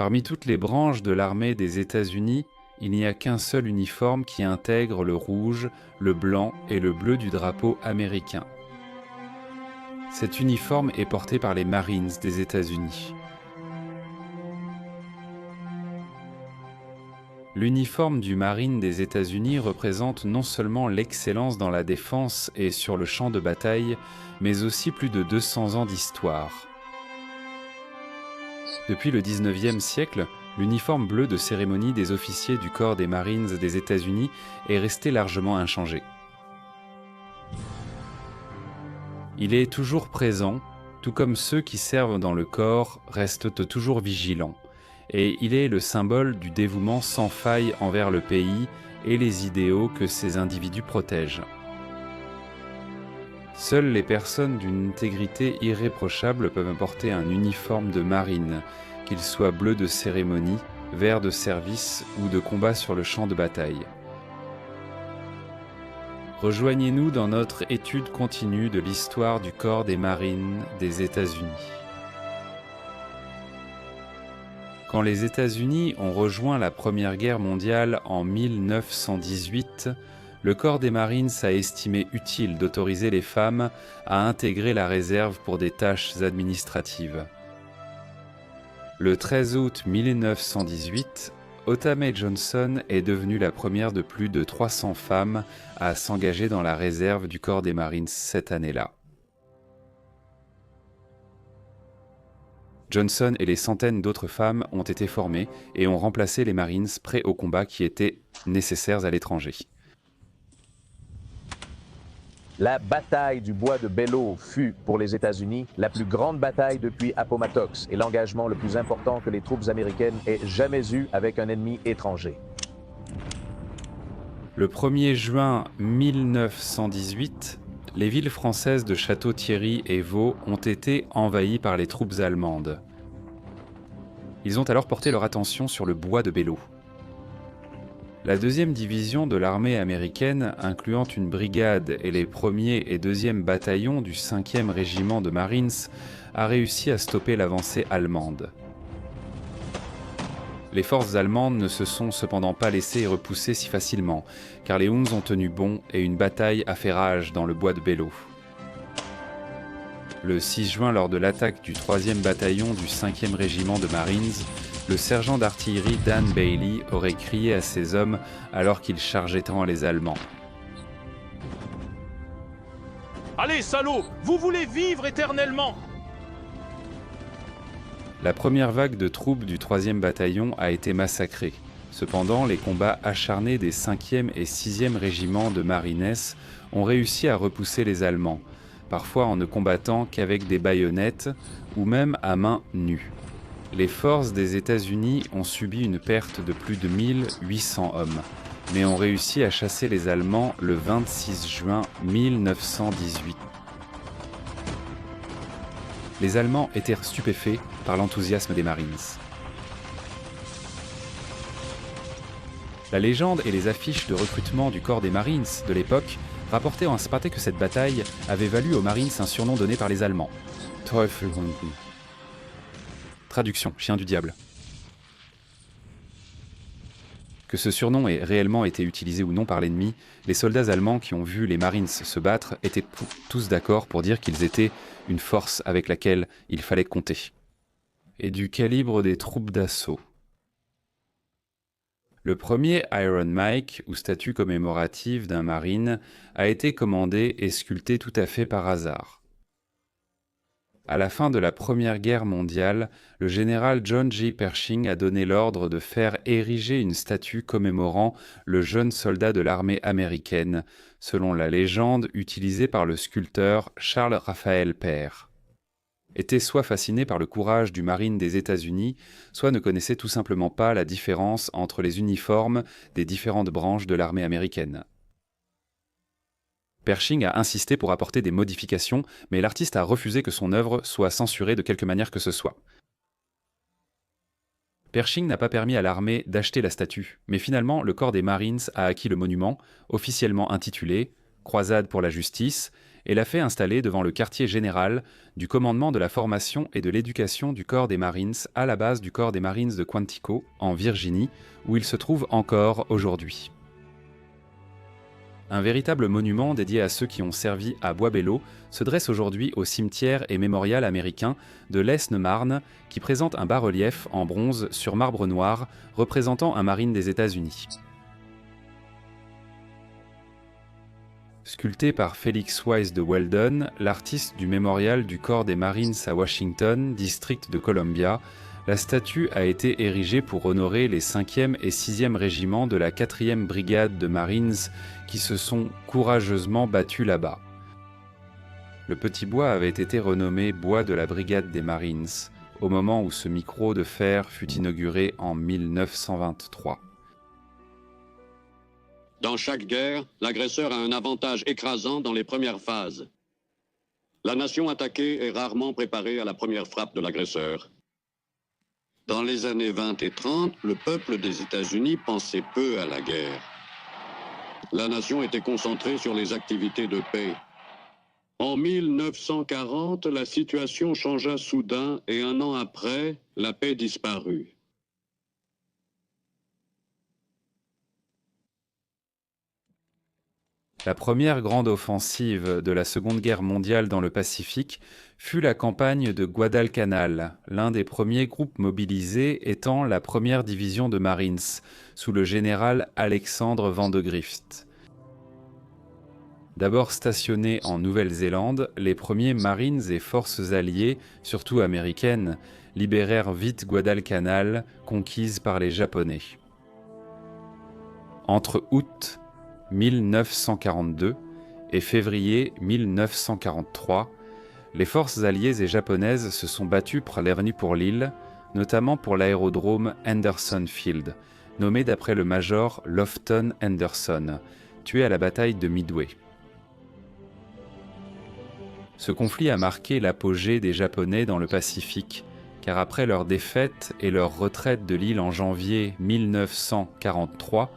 Parmi toutes les branches de l'armée des États-Unis, il n'y a qu'un seul uniforme qui intègre le rouge, le blanc et le bleu du drapeau américain. Cet uniforme est porté par les Marines des États-Unis. L'uniforme du Marine des États-Unis représente non seulement l'excellence dans la défense et sur le champ de bataille, mais aussi plus de 200 ans d'histoire. Depuis le 19e siècle, l'uniforme bleu de cérémonie des officiers du corps des Marines des États-Unis est resté largement inchangé. Il est toujours présent, tout comme ceux qui servent dans le corps restent toujours vigilants, et il est le symbole du dévouement sans faille envers le pays et les idéaux que ces individus protègent. Seules les personnes d'une intégrité irréprochable peuvent porter un uniforme de marine, qu'il soit bleu de cérémonie, vert de service ou de combat sur le champ de bataille. Rejoignez-nous dans notre étude continue de l'histoire du corps des Marines des États-Unis. Quand les États-Unis ont rejoint la Première Guerre mondiale en 1918, le corps des Marines a estimé utile d'autoriser les femmes à intégrer la réserve pour des tâches administratives. Le 13 août 1918, Otha May Johnson est devenue la première de plus de 300 femmes à s'engager dans la réserve du corps des Marines cette année-là. Johnson et les centaines d'autres femmes ont été formées et ont remplacé les Marines prêts au combat qui étaient nécessaires à l'étranger. La bataille du bois de Belleau fut, pour les États-Unis, la plus grande bataille depuis Appomattox et l'engagement le plus important que les troupes américaines aient jamais eu avec un ennemi étranger. Le 1er juin 1918, les villes françaises de Château-Thierry et Vaux ont été envahies par les troupes allemandes. Ils ont alors porté leur attention sur le bois de Belleau. La 2e division de l'armée américaine, incluant une brigade et les 1er et 2e bataillons du 5e régiment de Marines, a réussi à stopper l'avancée allemande. Les forces allemandes ne se sont cependant pas laissées repousser si facilement, car les Huns ont tenu bon et une bataille a fait rage dans le bois de Belleau. Le 6 juin, lors de l'attaque du 3e bataillon du 5e régiment de Marines, le sergent d'artillerie Dan Bailey aurait crié à ses hommes alors qu'il chargeait tant les Allemands. « Allez, salauds, vous voulez vivre éternellement !» La première vague de troupes du 3e bataillon a été massacrée. Cependant, les combats acharnés des 5e et 6e régiments de Marines ont réussi à repousser les Allemands, parfois en ne combattant qu'avec des baïonnettes ou même à main nue. Les forces des États-Unis ont subi une perte de plus de 1800 hommes, mais ont réussi à chasser les Allemands le 26 juin 1918. Les Allemands étaient stupéfaits par l'enthousiasme des Marines. La légende et les affiches de recrutement du corps des Marines de l'époque rapportaient en que cette bataille avait valu aux Marines un surnom donné par les Allemands. Teufelhunden. Traduction, chien du diable. Que ce surnom ait réellement été utilisé ou non par l'ennemi, les soldats allemands qui ont vu les Marines se battre étaient tous d'accord pour dire qu'ils étaient une force avec laquelle il fallait compter. Et du calibre des troupes d'assaut. Le premier Iron Mike, ou statue commémorative d'un Marine, a été commandé et sculpté tout à fait par hasard. À la fin de la Première Guerre mondiale, le général John J. Pershing a donné l'ordre de faire ériger une statue commémorant le jeune soldat de l'armée américaine, selon la légende utilisée par le sculpteur Charles Raphael Pear. Était soit fasciné par le courage du Marine des États-Unis, soit ne connaissait tout simplement pas la différence entre les uniformes des différentes branches de l'armée américaine. Pershing a insisté pour apporter des modifications, mais l'artiste a refusé que son œuvre soit censurée de quelque manière que ce soit. Pershing n'a pas permis à l'armée d'acheter la statue, mais finalement le corps des Marines a acquis le monument, officiellement intitulé « Croisade pour la justice », et l'a fait installer devant le quartier général du commandement de la formation et de l'éducation du corps des Marines à la base du corps des Marines de Quantico, en Virginie, où il se trouve encore aujourd'hui. Un véritable monument dédié à ceux qui ont servi à Bois-Belleau se dresse aujourd'hui au cimetière et mémorial américain de l'Aisne-Marne, qui présente un bas-relief en bronze sur marbre noir représentant un marine des États-Unis. Sculpté par Felix Wise de Weldon, l'artiste du mémorial du corps des Marines à Washington, district de Columbia, la statue a été érigée pour honorer les 5e et 6e régiments de la 4e brigade de Marines qui se sont courageusement battus là-bas. Le petit bois avait été renommé bois de la brigade des Marines au moment où ce micro de fer fut inauguré en 1923. Dans chaque guerre, l'agresseur a un avantage écrasant dans les premières phases. La nation attaquée est rarement préparée à la première frappe de l'agresseur. Dans les années 20 et 30, le peuple des États-Unis pensait peu à la guerre. La nation était concentrée sur les activités de paix. En 1940, la situation changea soudain et un an après, la paix disparut. La première grande offensive de la Seconde Guerre mondiale dans le Pacifique fut la campagne de Guadalcanal, l'un des premiers groupes mobilisés étant la première division de Marines, sous le général Alexandre Vandegrift. D'abord stationnés en Nouvelle-Zélande, les premiers Marines et forces alliées, surtout américaines, libérèrent vite Guadalcanal, conquise par les Japonais. Entre août 1942 et février 1943, les forces alliées et japonaises se sont battues pour l'île, notamment pour l'aérodrome Henderson Field, nommé d'après le major Lofton Henderson, tué à la bataille de Midway. Ce conflit a marqué l'apogée des Japonais dans le Pacifique, car après leur défaite et leur retraite de l'île en janvier 1943,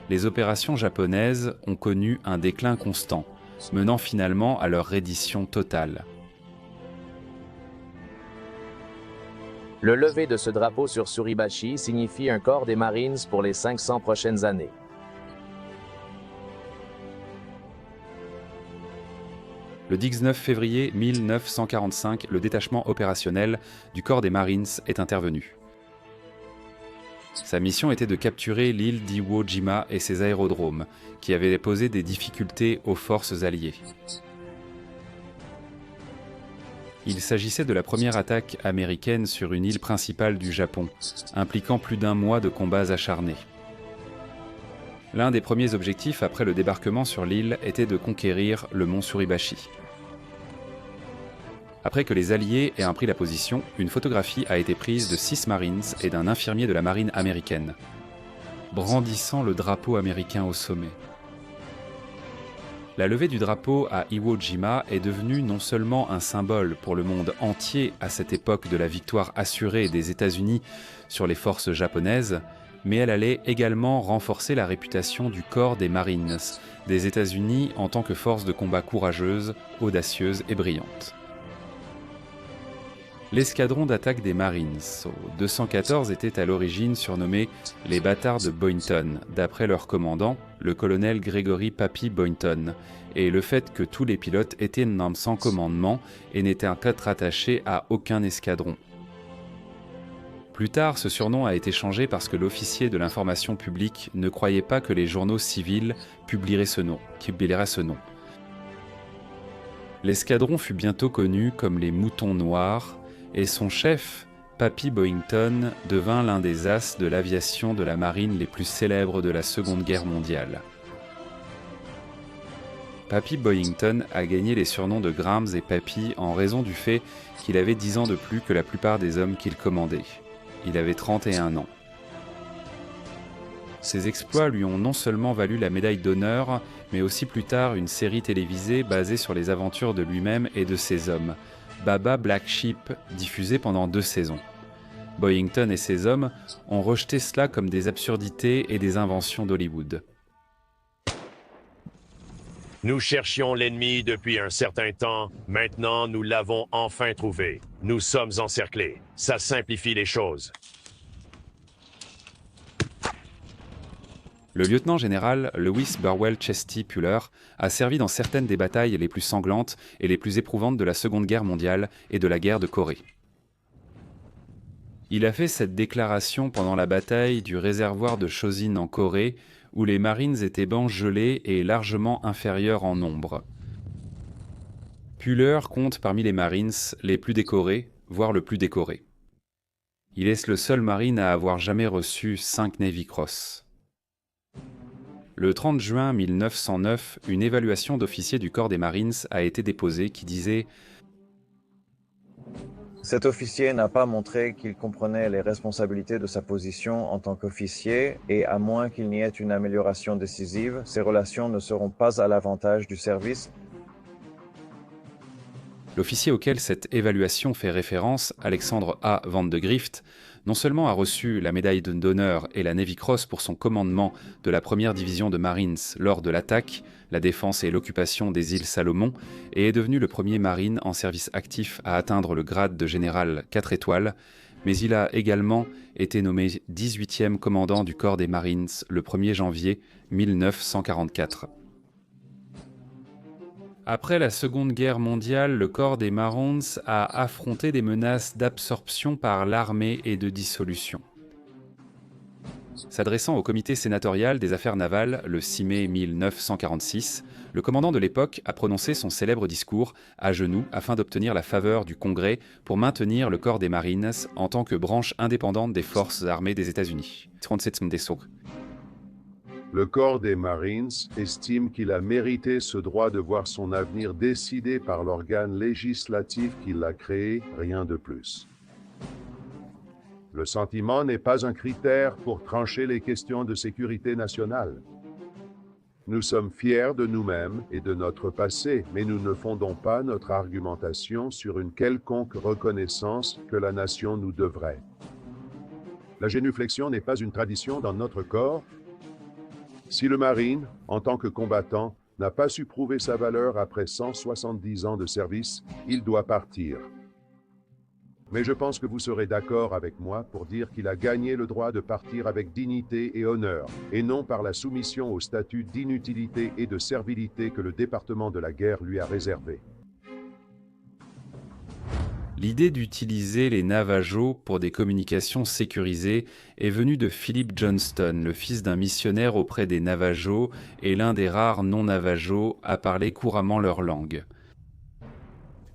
les opérations japonaises ont connu un déclin constant, menant finalement à leur reddition totale. Le lever de ce drapeau sur Suribachi signifie un corps des Marines pour les 500 prochaines années. Le 19 février 1945, le détachement opérationnel du corps des Marines est intervenu. Sa mission était de capturer l'île d'Iwo Jima et ses aérodromes, qui avaient posé des difficultés aux forces alliées. Il s'agissait de la première attaque américaine sur une île principale du Japon, impliquant plus d'un mois de combats acharnés. L'un des premiers objectifs après le débarquement sur l'île était de conquérir le mont Suribachi. Après que les Alliés aient pris la position, une photographie a été prise de 6 Marines et d'un infirmier de la marine américaine, brandissant le drapeau américain au sommet. La levée du drapeau à Iwo Jima est devenue non seulement un symbole pour le monde entier à cette époque de la victoire assurée des États-Unis sur les forces japonaises, mais elle allait également renforcer la réputation du corps des Marines des États-Unis en tant que force de combat courageuse, audacieuse et brillante. L'escadron d'attaque des Marines, au 214, était à l'origine surnommé les bâtards de Boynton, d'après leur commandant, le colonel Gregory Papy Boynton, et le fait que tous les pilotes étaient sans commandement et n'étaient rattachés à aucun escadron. Plus tard, ce surnom a été changé parce que l'officier de l'information publique ne croyait pas que les journaux civils publieraient ce nom. L'escadron fut bientôt connu comme les Moutons Noirs, et son chef, Papy Boynton, devint l'un des as de l'aviation de la marine les plus célèbres de la Seconde Guerre mondiale. Papy Boynton a gagné les surnoms de Grams et Papy en raison du fait qu'il avait 10 ans de plus que la plupart des hommes qu'il commandait. Il avait 31 ans. Ses exploits lui ont non seulement valu la médaille d'honneur, mais aussi plus tard une série télévisée basée sur les aventures de lui-même et de ses hommes, Baba Black Sheep, diffusé pendant 2 saisons. Boynton et ses hommes ont rejeté cela comme des absurdités et des inventions d'Hollywood. Nous cherchions l'ennemi depuis un certain temps. Maintenant, nous l'avons enfin trouvé. Nous sommes encerclés. Ça simplifie les choses. Le lieutenant-général Lewis Burwell Chesty Puller a servi dans certaines des batailles les plus sanglantes et les plus éprouvantes de la Seconde Guerre mondiale et de la guerre de Corée. Il a fait cette déclaration pendant la bataille du réservoir de Chosin en Corée, où les Marines étaient bancs gelés et largement inférieurs en nombre. Puller compte parmi les Marines les plus décorés, voire le plus décoré. Il est le seul Marine à avoir jamais reçu 5 Navy Cross. Le 30 juin 1909, une évaluation d'officiers du corps des Marines a été déposée qui disait « Cet officier n'a pas montré qu'il comprenait les responsabilités de sa position en tant qu'officier et à moins qu'il n'y ait une amélioration décisive, ses relations ne seront pas à l'avantage du service. » L'officier auquel cette évaluation fait référence, Alexandre A. Van de Grift, non seulement a reçu la médaille d'honneur et la Navy Cross pour son commandement de la première division de Marines lors de l'attaque, la défense et l'occupation des îles Salomon, et est devenu le premier Marine en service actif à atteindre le grade de général 4 étoiles, mais il a également été nommé 18e commandant du corps des Marines le 1er janvier 1944. Après la Seconde Guerre mondiale, le corps des Marines a affronté des menaces d'absorption par l'armée et de dissolution. S'adressant au comité sénatorial des affaires navales le 6 mai 1946, le commandant de l'époque a prononcé son célèbre discours à genoux afin d'obtenir la faveur du Congrès pour maintenir le corps des Marines en tant que branche indépendante des forces armées des États-Unis. Le corps des Marines estime qu'il a mérité ce droit de voir son avenir décidé par l'organe législatif qui l'a créé, rien de plus. Le sentiment n'est pas un critère pour trancher les questions de sécurité nationale. Nous sommes fiers de nous-mêmes et de notre passé, mais nous ne fondons pas notre argumentation sur une quelconque reconnaissance que la nation nous devrait. La génuflexion n'est pas une tradition dans notre corps. Si le Marine, en tant que combattant, n'a pas su prouver sa valeur après 170 ans de service, il doit partir. Mais je pense que vous serez d'accord avec moi pour dire qu'il a gagné le droit de partir avec dignité et honneur, et non par la soumission au statut d'inutilité et de servilité que le département de la guerre lui a réservé. L'idée d'utiliser les navajos pour des communications sécurisées est venue de Philip Johnston, le fils d'un missionnaire auprès des navajos et l'un des rares non-navajos à parler couramment leur langue.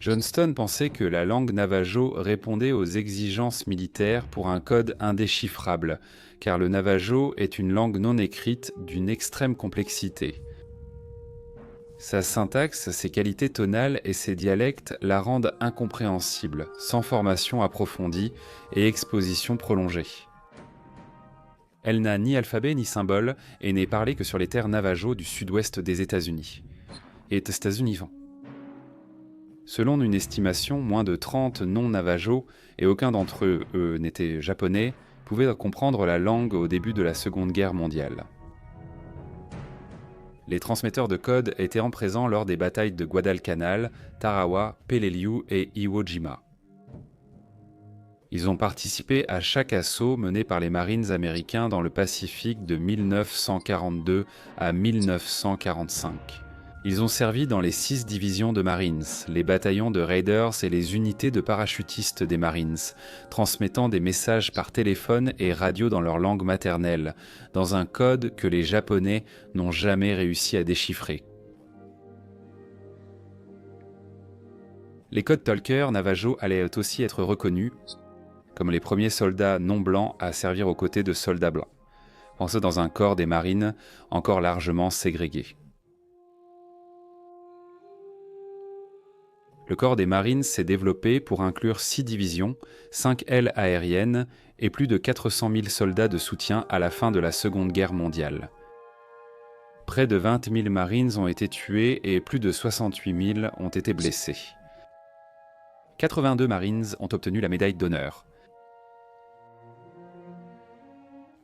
Johnston pensait que la langue navajo répondait aux exigences militaires pour un code indéchiffrable, car le navajo est une langue non écrite d'une extrême complexité. Sa syntaxe, ses qualités tonales et ses dialectes la rendent incompréhensible, sans formation approfondie et exposition prolongée. Elle n'a ni alphabet ni symbole et n'est parlée que sur les terres navajo du sud-ouest des États-Unis. Et États-Unis. Selon une estimation, moins de 30 non-navajo, et aucun d'entre eux n'était japonais, pouvaient comprendre la langue au début de la Seconde Guerre mondiale. Les transmetteurs de code étaient présents lors des batailles de Guadalcanal, Tarawa, Peleliu et Iwo Jima. Ils ont participé à chaque assaut mené par les Marines américains dans le Pacifique de 1942 à 1945. Ils ont servi dans les 6 divisions de Marines, les bataillons de Raiders et les unités de parachutistes des Marines, transmettant des messages par téléphone et radio dans leur langue maternelle, dans un code que les Japonais n'ont jamais réussi à déchiffrer. Les codes Talker Navajo allaient aussi être reconnus comme les premiers soldats non blancs à servir aux côtés de soldats blancs, pensés dans un corps des Marines encore largement ségrégué. Le corps des Marines s'est développé pour inclure 6 divisions, 5 ailes aériennes et plus de 400 000 soldats de soutien à la fin de la Seconde Guerre mondiale. Près de 20 000 Marines ont été tués et plus de 68 000 ont été blessés. 82 Marines ont obtenu la médaille d'honneur.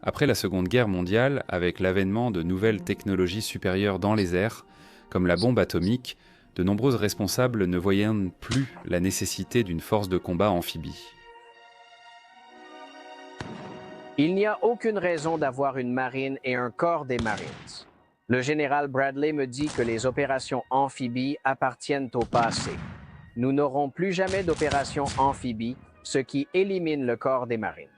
Après la Seconde Guerre mondiale, avec l'avènement de nouvelles technologies supérieures dans les airs, comme la bombe atomique, de nombreux responsables ne voyaient plus la nécessité d'une force de combat amphibie. Il n'y a aucune raison d'avoir une marine et un corps des Marines. Le général Bradley me dit que les opérations amphibies appartiennent au passé. Nous n'aurons plus jamais d'opérations amphibies, ce qui élimine le corps des Marines.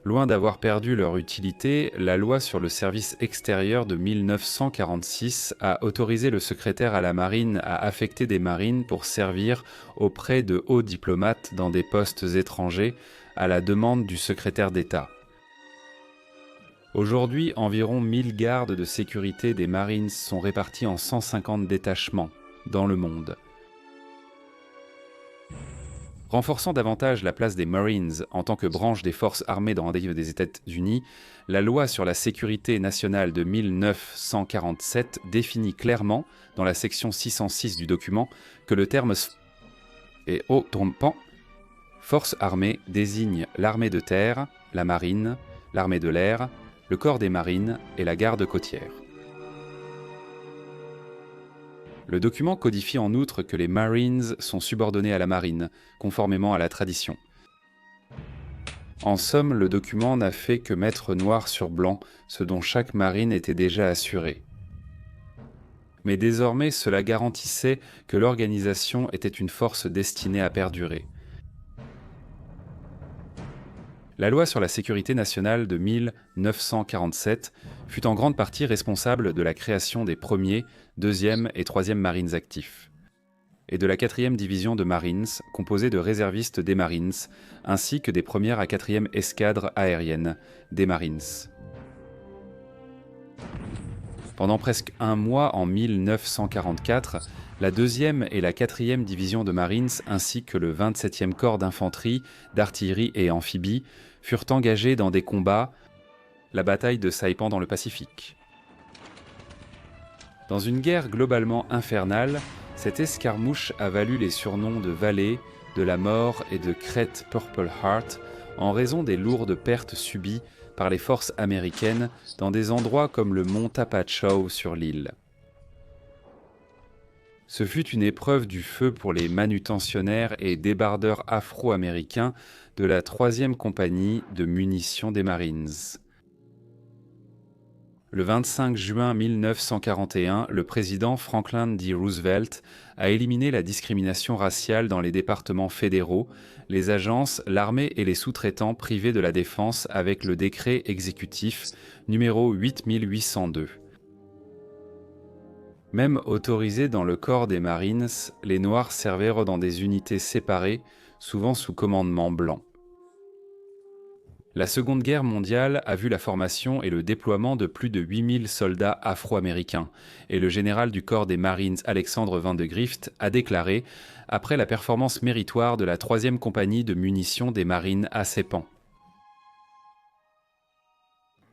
Loin d'avoir perdu leur utilité, la loi sur le service extérieur de 1946 a autorisé le secrétaire à la marine à affecter des marines pour servir auprès de hauts diplomates dans des postes étrangers à la demande du secrétaire d'État. Aujourd'hui, environ 1000 gardes de sécurité des Marines sont répartis en 150 détachements dans le monde. Renforçant davantage la place des Marines en tant que branche des forces armées dans des États-Unis, la loi sur la sécurité nationale de 1947 définit clairement, dans la section 606 du document, que le terme force armée désigne l'armée de terre, la marine, l'armée de l'air, le corps des marines et la garde côtière. Le document codifie en outre que les Marines sont subordonnés à la marine, conformément à la tradition. En somme, le document n'a fait que mettre noir sur blanc ce dont chaque marine était déjà assurée. Mais désormais, cela garantissait que l'organisation était une force destinée à perdurer. La loi sur la sécurité nationale de 1947 fut en grande partie responsable de la création des 1er, 2e et 3e Marines actifs, et de la 4e division de Marines, composée de réservistes des Marines, ainsi que des 1re à 4e escadres aériennes des Marines. Pendant presque un mois en 1944, la 2e et la 4e division de Marines ainsi que le 27e corps d'infanterie, d'artillerie et amphibie furent engagés dans des combats, la bataille de Saipan dans le Pacifique. Dans une guerre globalement infernale, cette escarmouche a valu les surnoms de Vallée, de la Mort et de Crête Purple Heart en raison des lourdes pertes subies par les forces américaines dans des endroits comme le mont Tapachau sur l'île. Ce fut une épreuve du feu pour les manutentionnaires et débardeurs afro-américains de la 3e compagnie de munitions des Marines. Le 25 juin 1941, le président Franklin D. Roosevelt a éliminé la discrimination raciale dans les départements fédéraux, les agences, l'armée et les sous-traitants privés de la défense avec le décret exécutif numéro 8802. Même autorisés dans le corps des Marines, les Noirs servirent dans des unités séparées, souvent sous commandement blanc. La Seconde Guerre mondiale a vu la formation et le déploiement de plus de 8000 soldats afro-américains, et le général du corps des Marines Alexandre Vandegrift a déclaré, après la performance méritoire de la 3e compagnie de munitions des Marines à Saipan.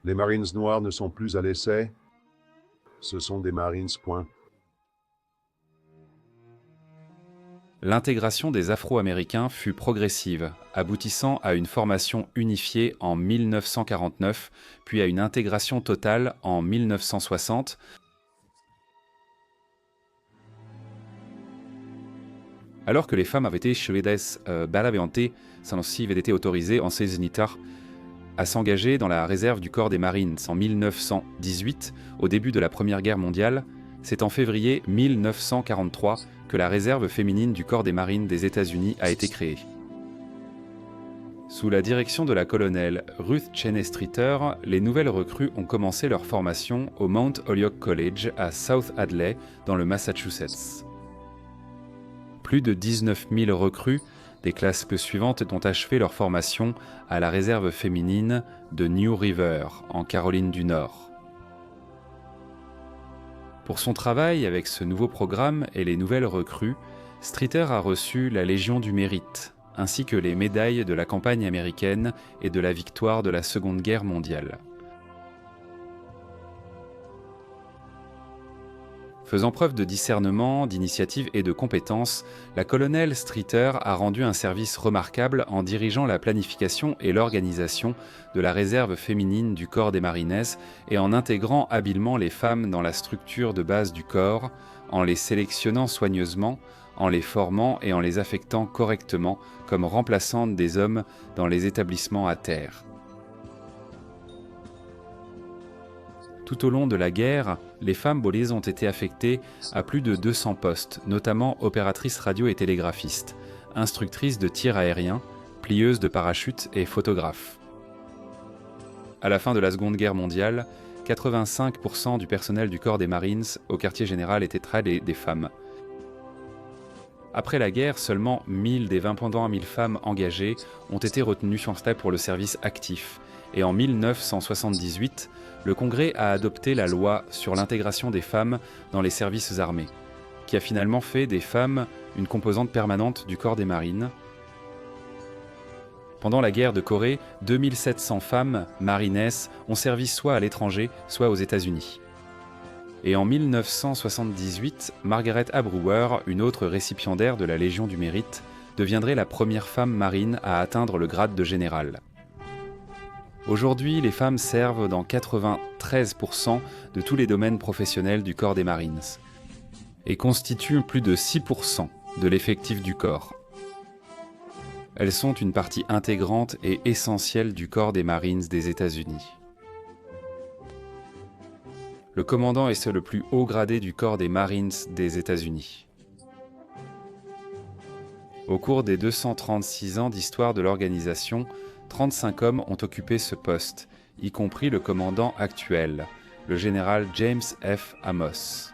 Les Marines noirs ne sont plus à l'essai. Ce sont des Marines, point. L'intégration des Afro-Américains fut progressive, aboutissant à une formation unifiée en 1949, puis à une intégration totale en 1960. Alors que les femmes avaient été autorisées en Seisnitar à s'engager dans la réserve du corps des Marines en 1918, au début de la Première Guerre mondiale, c'est en février 1943 que la réserve féminine du corps des Marines des États-Unis a été créée. Sous la direction de la colonelle Ruth Cheney Streeter, les nouvelles recrues ont commencé leur formation au Mount Holyoke College à South Hadley, dans le Massachusetts. Plus de 19 000 recrues des classes suivantes ont achevé leur formation à la réserve féminine de New River, en Caroline du Nord. Pour son travail avec ce nouveau programme et les nouvelles recrues, Streeter a reçu la Légion du Mérite, ainsi que les médailles de la campagne américaine et de la victoire de la Seconde Guerre mondiale. Faisant preuve de discernement, d'initiative et de compétence, la colonel Streeter a rendu un service remarquable en dirigeant la planification et l'organisation de la réserve féminine du corps des Marines et en intégrant habilement les femmes dans la structure de base du corps, en les sélectionnant soigneusement, en les formant et en les affectant correctement comme remplaçantes des hommes dans les établissements à terre. Tout au long de la guerre, les femmes bolées ont été affectées à plus de 200 postes, notamment opératrices radio et télégraphistes, instructrices de tir aérien, plieuses de parachutes et photographes. À la fin de la Seconde Guerre mondiale, 85% du personnel du corps des Marines au quartier général était des femmes. Après la guerre, seulement 1000 des 20 000 femmes engagées ont été retenues sur stage pour le service actif, et en 1978, le Congrès a adopté la loi sur l'intégration des femmes dans les services armés, qui a finalement fait des femmes une composante permanente du corps des marines. Pendant la guerre de Corée, 2700 femmes marines ont servi soit à l'étranger, soit aux États-Unis. Et en 1978, Margaret A. Brewer, une autre récipiendaire de la Légion du Mérite, deviendrait la première femme marine à atteindre le grade de général. Aujourd'hui, les femmes servent dans 93% de tous les domaines professionnels du corps des Marines et constituent plus de 6% de l'effectif du corps. Elles sont une partie intégrante et essentielle du corps des Marines des États-Unis. Le commandant est le plus haut gradé du corps des Marines des États-Unis. Au cours des 236 ans d'histoire de l'organisation, 35 hommes ont occupé ce poste, y compris le commandant actuel, le général James F. Amos.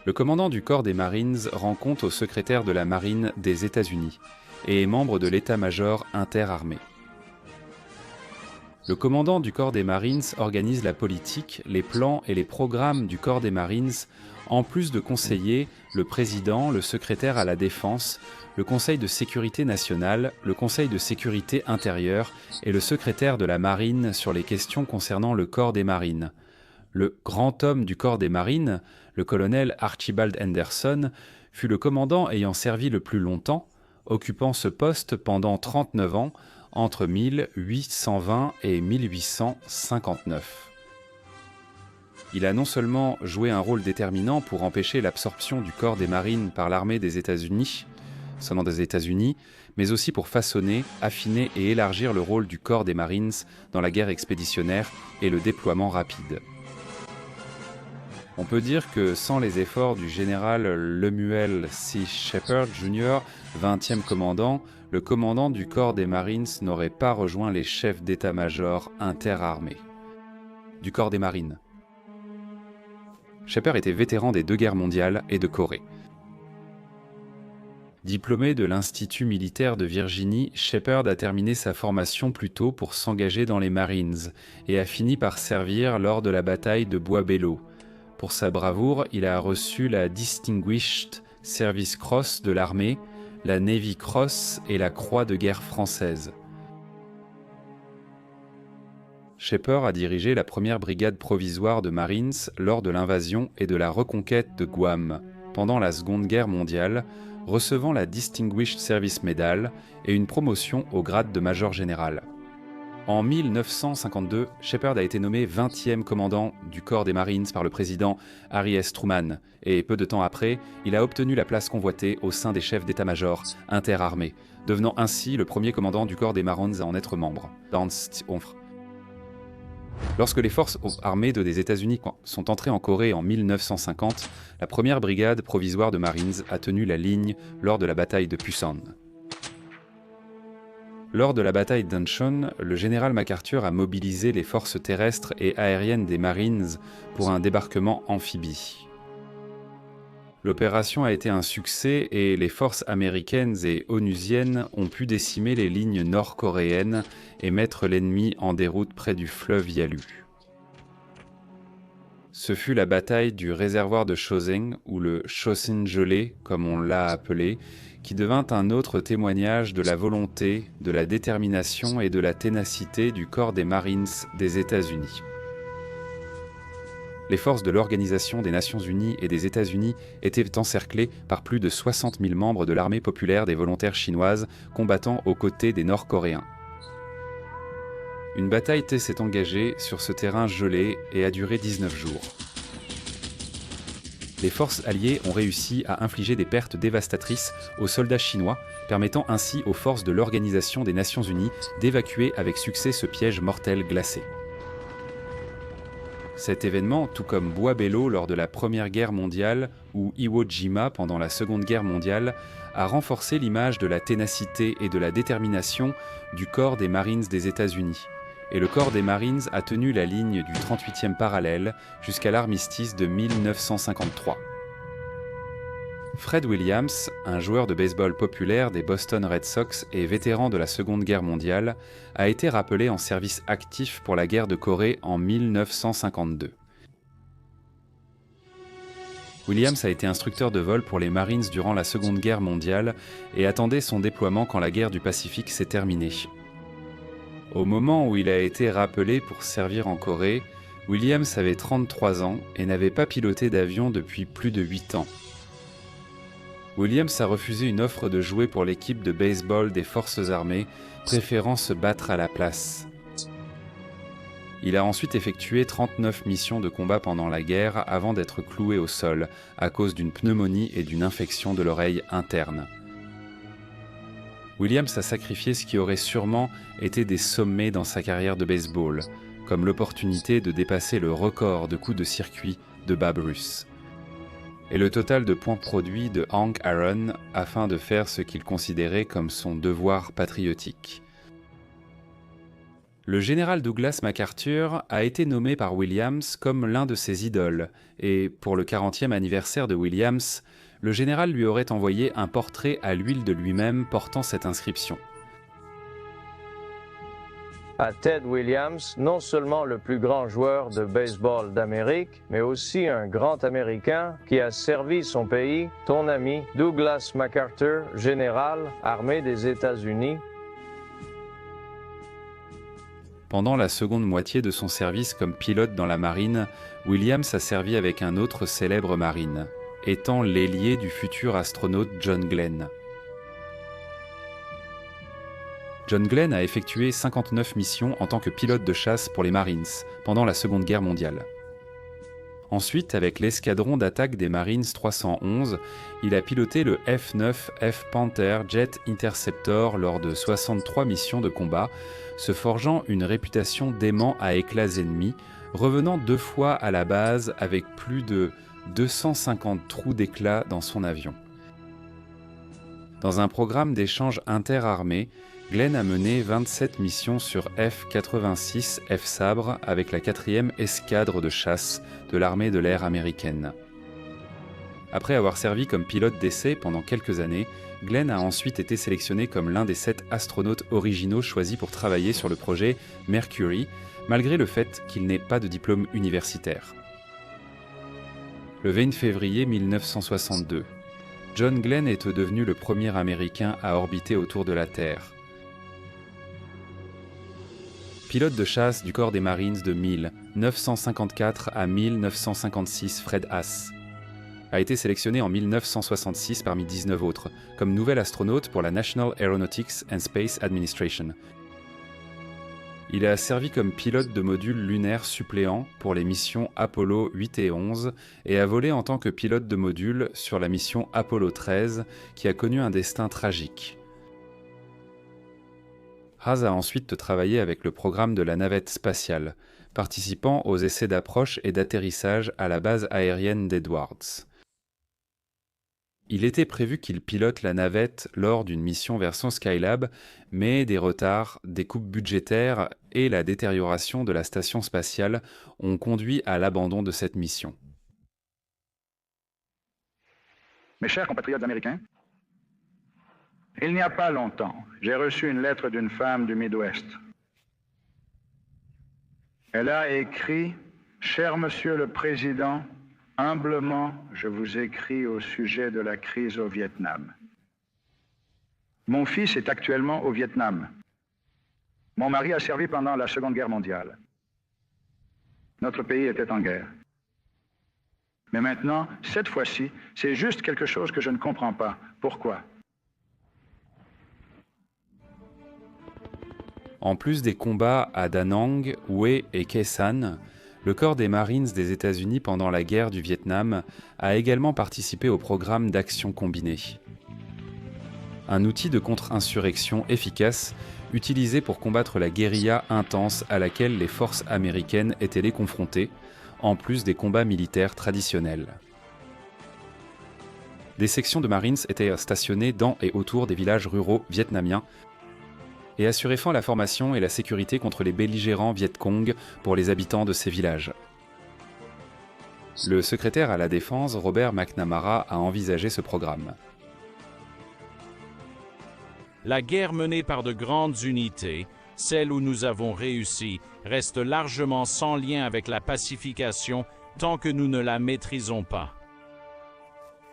Le commandant du corps des Marines rend compte au secrétaire de la Marine des États-Unis et est membre de l'état-major interarmé. Le commandant du corps des Marines organise la politique, les plans et les programmes du corps des Marines, en plus de conseiller le président, le secrétaire à la défense, le Conseil de sécurité nationale, le Conseil de sécurité intérieure et le secrétaire de la Marine sur les questions concernant le corps des Marines. Le grand homme du corps des Marines, le colonel Archibald Henderson, fut le commandant ayant servi le plus longtemps, occupant ce poste pendant 39 ans, entre 1820 et 1859. Il a non seulement joué un rôle déterminant pour empêcher l'absorption du corps des Marines par l'armée des États-Unis, mais aussi pour façonner, affiner et élargir le rôle du corps des Marines dans la guerre expéditionnaire et le déploiement rapide. On peut dire que sans les efforts du général Lemuel C. Shepard Jr., 20e commandant, le commandant du corps des Marines n'aurait pas rejoint les chefs d'état-major interarmés du corps des Marines. Shepard était vétéran des 2 guerres mondiales et de Corée. Diplômé de l'Institut militaire de Virginie, Shepard a terminé sa formation plus tôt pour s'engager dans les Marines et a fini par servir lors de la bataille de Bois Belleau. Pour sa bravoure, il a reçu la Distinguished Service Cross de l'armée, la Navy Cross et la Croix de guerre française. Shepard a dirigé la première brigade provisoire de Marines lors de l'invasion et de la reconquête de Guam pendant la Seconde Guerre mondiale, recevant la Distinguished Service Medal et une promotion au grade de major général. En 1952, Shepard a été nommé 20e commandant du corps des Marines par le président Harry S. Truman, et peu de temps après, il a obtenu la place convoitée au sein des chefs d'état-major interarmés, devenant ainsi le premier commandant du corps des Marines à en être membre. Lorsque les forces armées des États-Unis sont entrées en Corée en 1950, la première brigade provisoire de Marines a tenu la ligne lors de la bataille de Pusan. Lors de la bataille d'Incheon, le général MacArthur a mobilisé les forces terrestres et aériennes des Marines pour un débarquement amphibie. L'opération a été un succès et les forces américaines et onusiennes ont pu décimer les lignes nord-coréennes et mettre l'ennemi en déroute près du fleuve Yalu. Ce fut la bataille du réservoir de Chosin, ou le Chosin gelé, comme on l'a appelé, qui devint un autre témoignage de la volonté, de la détermination et de la ténacité du corps des Marines des États-Unis. les forces de l'Organisation des Nations Unies et des États-Unis étaient encerclées par plus de 60 000 membres de l'armée populaire des volontaires chinoises combattant aux côtés des Nord-Coréens. Une bataille s'est engagée sur ce terrain gelé et a duré 19 jours. Les forces alliées ont réussi à infliger des pertes dévastatrices aux soldats chinois, permettant ainsi aux forces de l'Organisation des Nations Unies d'évacuer avec succès ce piège mortel glacé. Cet événement, tout comme Bois Bello lors de la Première Guerre mondiale ou Iwo Jima pendant la Seconde Guerre mondiale, a renforcé l'image de la ténacité et de la détermination du corps des Marines des États-Unis. Et le corps des Marines a tenu la ligne du 38e parallèle jusqu'à l'armistice de 1953. Fred Williams, un joueur de baseball populaire des Boston Red Sox et vétéran de la Seconde Guerre mondiale, a été rappelé en service actif pour la guerre de Corée en 1952. Williams a été instructeur de vol pour les Marines durant la Seconde Guerre mondiale et attendait son déploiement quand la guerre du Pacifique s'est terminée. Au moment où il a été rappelé pour servir en Corée, Williams avait 33 ans et n'avait pas piloté d'avion depuis plus de 8 ans. Williams a refusé une offre de jouer pour l'équipe de baseball des forces armées, préférant se battre à la place. Il a ensuite effectué 39 missions de combat pendant la guerre avant d'être cloué au sol à cause d'une pneumonie et d'une infection de l'oreille interne. Williams a sacrifié ce qui aurait sûrement été des sommets dans sa carrière de baseball, comme l'opportunité de dépasser le record de coups de circuit de Babe Ruth, et le total de points produits de Hank Aaron afin de faire ce qu'il considérait comme son devoir patriotique. Le général Douglas MacArthur a été nommé par Williams comme l'un de ses idoles, et pour le 40e anniversaire de Williams, le général lui aurait envoyé un portrait à l'huile de lui-même portant cette inscription. À Ted Williams, non seulement le plus grand joueur de baseball d'Amérique, mais aussi un grand Américain qui a servi son pays, ton ami Douglas MacArthur, général, armée des États-Unis. Pendant la seconde moitié de son service comme pilote dans la marine, Williams a servi avec un autre célèbre marine, étant l'ailier du futur astronaute John Glenn. John Glenn a effectué 59 missions en tant que pilote de chasse pour les Marines pendant la Seconde Guerre mondiale. Ensuite, avec l'escadron d'attaque des Marines 311, il a piloté le F-9F Panther Jet Interceptor lors de 63 missions de combat, se forgeant une réputation d'aimant à éclats ennemis, revenant 2 fois à la base avec plus de 250 trous d'éclats dans son avion. Dans un programme d'échange interarmées, Glenn a mené 27 missions sur F-86 F-Sabre avec la 4e escadre de chasse de l'armée de l'air américaine. Après avoir servi comme pilote d'essai pendant quelques années, Glenn a ensuite été sélectionné comme l'un des 7 astronautes originaux choisis pour travailler sur le projet Mercury, malgré le fait qu'il n'ait pas de diplôme universitaire. Le 20 février 1962, John Glenn est devenu le premier Américain à orbiter autour de la Terre. Pilote de chasse du corps des Marines de 1954 à 1956, Fred Haas a été sélectionné en 1966 parmi 19 autres comme nouvel astronaute pour la National Aeronautics and Space Administration. Il a servi comme pilote de module lunaire suppléant pour les missions Apollo 8 et 11 et a volé en tant que pilote de module sur la mission Apollo 13 qui a connu un destin tragique. Haas a ensuite travaillé avec le programme de la navette spatiale, participant aux essais d'approche et d'atterrissage à la base aérienne d'Edwards. Il était prévu qu'il pilote la navette lors d'une mission vers son Skylab, mais des retards, des coupes budgétaires et la détérioration de la station spatiale ont conduit à l'abandon de cette mission. Mes chers compatriotes américains, il n'y a pas longtemps, j'ai reçu une lettre d'une femme du Midwest. Elle a écrit « Cher Monsieur le Président, humblement, je vous écris au sujet de la crise au Vietnam. Mon fils est actuellement au Vietnam. Mon mari a servi pendant la Seconde Guerre mondiale. Notre pays était en guerre. Mais maintenant, cette fois-ci, c'est juste quelque chose que je ne comprends pas. Pourquoi? En plus des combats à Da Nang, Hue et Khe Sanh, le corps des Marines des États-Unis pendant la guerre du Vietnam a également participé au programme d'action combinée. Un outil de contre-insurrection efficace utilisé pour combattre la guérilla intense à laquelle les forces américaines étaient les confrontées, en plus des combats militaires traditionnels. Des sections de Marines étaient stationnées dans et autour des villages ruraux vietnamiens et assuraient la formation et la sécurité contre les belligérants Viet Cong pour les habitants de ces villages. Le secrétaire à la Défense, Robert McNamara, a envisagé ce programme. La guerre menée par de grandes unités, celle où nous avons réussi, reste largement sans lien avec la pacification tant que nous ne la maîtrisons pas.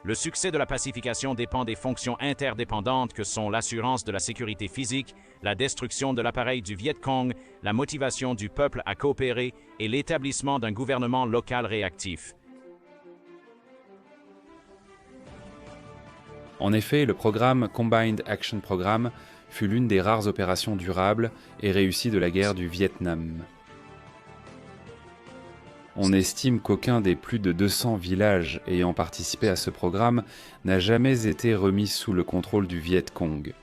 Le succès de la pacification dépend des fonctions interdépendantes que sont l'assurance de la sécurité physique, la destruction de l'appareil du Viet Cong, la motivation du peuple à coopérer et l'établissement d'un gouvernement local réactif. En effet, le programme Combined Action Programme fut l'une des rares opérations durables et réussies de la guerre du Vietnam. On estime qu'aucun des plus de 200 villages ayant participé à ce programme n'a jamais été remis sous le contrôle du Viet Cong.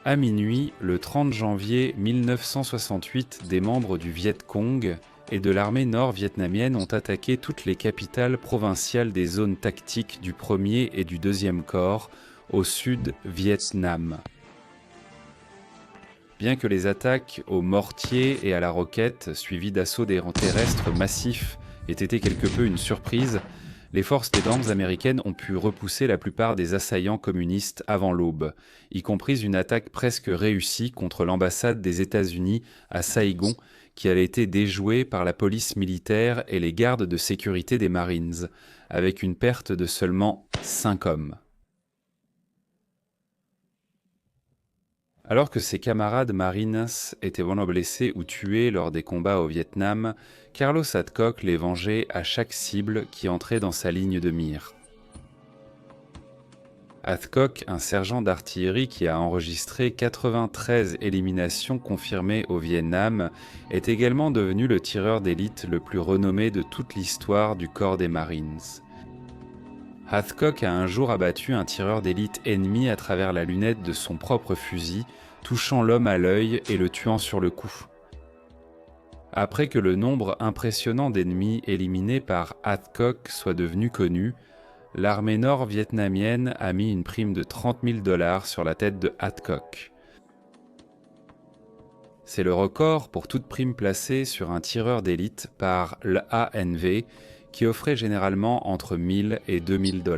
À minuit, le 30 janvier 1968, des membres du Viet Cong et de l'armée nord-vietnamienne ont attaqué toutes les capitales provinciales des zones tactiques du 1er et du 2e corps au sud Vietnam. Bien que les attaques aux mortiers et à la roquette, suivies d'assauts terrestres massifs, aient été quelque peu une surprise, les forces des bandes américaines ont pu repousser la plupart des assaillants communistes avant l'aube, y compris une attaque presque réussie contre l'ambassade des États-Unis à Saïgon, qui a été déjouée par la police militaire et les gardes de sécurité des Marines, avec une perte de seulement 5 hommes. Alors que ses camarades Marines étaient blessés ou tués lors des combats au Vietnam, Carlos Adcock les vengeait à chaque cible qui entrait dans sa ligne de mire. Adcock, un sergent d'artillerie qui a enregistré 93 éliminations confirmées au Vietnam, est également devenu le tireur d'élite le plus renommé de toute l'histoire du corps des Marines. Adcock a un jour abattu un tireur d'élite ennemi à travers la lunette de son propre fusil, touchant l'homme à l'œil et le tuant sur le coup. Après que le nombre impressionnant d'ennemis éliminés par Adcock soit devenu connu, l'armée nord-vietnamienne a mis une prime de $30 000 sur la tête de Adcock. C'est le record pour toute prime placée sur un tireur d'élite par l'ANV, qui offrait généralement entre $1 000 et $2 000.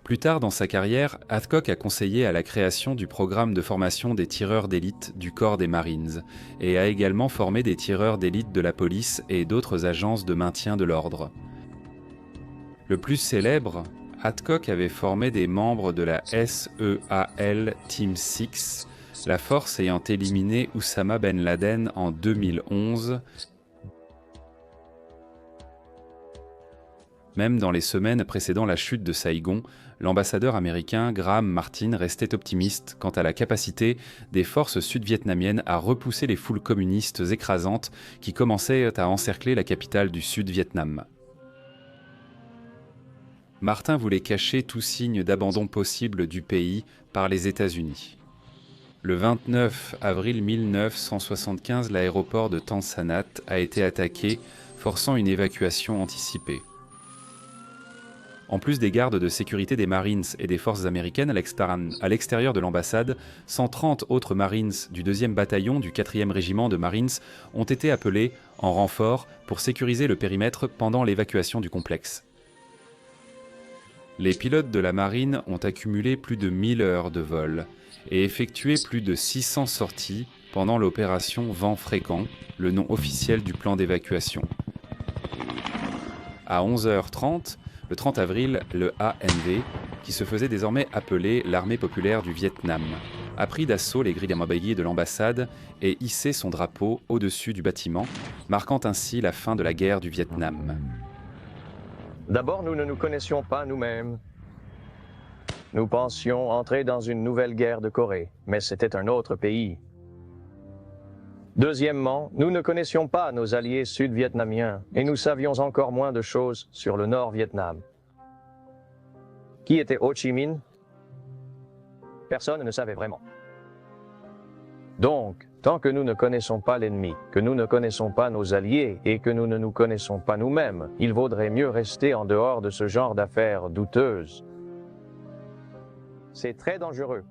Plus tard dans sa carrière, Adcock a conseillé à la création du programme de formation des tireurs d'élite du corps des Marines et a également formé des tireurs d'élite de la police et d'autres agences de maintien de l'ordre. Le plus célèbre, Adcock avait formé des membres de la SEAL Team 6, la force ayant éliminé Oussama Ben Laden en 2011. Même dans les semaines précédant la chute de Saïgon, l'ambassadeur américain Graham Martin restait optimiste quant à la capacité des forces sud-vietnamiennes à repousser les foules communistes écrasantes qui commençaient à encercler la capitale du Sud-Vietnam. Martin voulait cacher tout signe d'abandon possible du pays par les États-Unis. Le 29 avril 1975, l'aéroport de Tan Son Nhat a été attaqué, forçant une évacuation anticipée. En plus des gardes de sécurité des Marines et des forces américaines à l'extérieur de l'ambassade, 130 autres Marines du 2e bataillon du 4e régiment de Marines ont été appelés en renfort pour sécuriser le périmètre pendant l'évacuation du complexe. Les pilotes de la marine ont accumulé plus de 1000 heures de vol et effectué plus de 600 sorties pendant l'opération Vent Fréquent, le nom officiel du plan d'évacuation. À 11h30, le 30 avril, le ANV, qui se faisait désormais appeler l'Armée populaire du Vietnam, a pris d'assaut les grilles de l'ambassade et hissé son drapeau au-dessus du bâtiment, marquant ainsi la fin de la guerre du Vietnam. D'abord, nous ne nous connaissions pas nous-mêmes. Nous pensions entrer dans une nouvelle guerre de Corée, mais c'était un autre pays. Deuxièmement, nous ne connaissions pas nos alliés sud-vietnamiens et nous savions encore moins de choses sur le Nord-Vietnam. Qui était Ho Chi Minh? Personne ne savait vraiment. Donc, tant que nous ne connaissons pas l'ennemi, que nous ne connaissons pas nos alliés et que nous ne nous connaissons pas nous-mêmes, il vaudrait mieux rester en dehors de ce genre d'affaires douteuses. C'est très dangereux.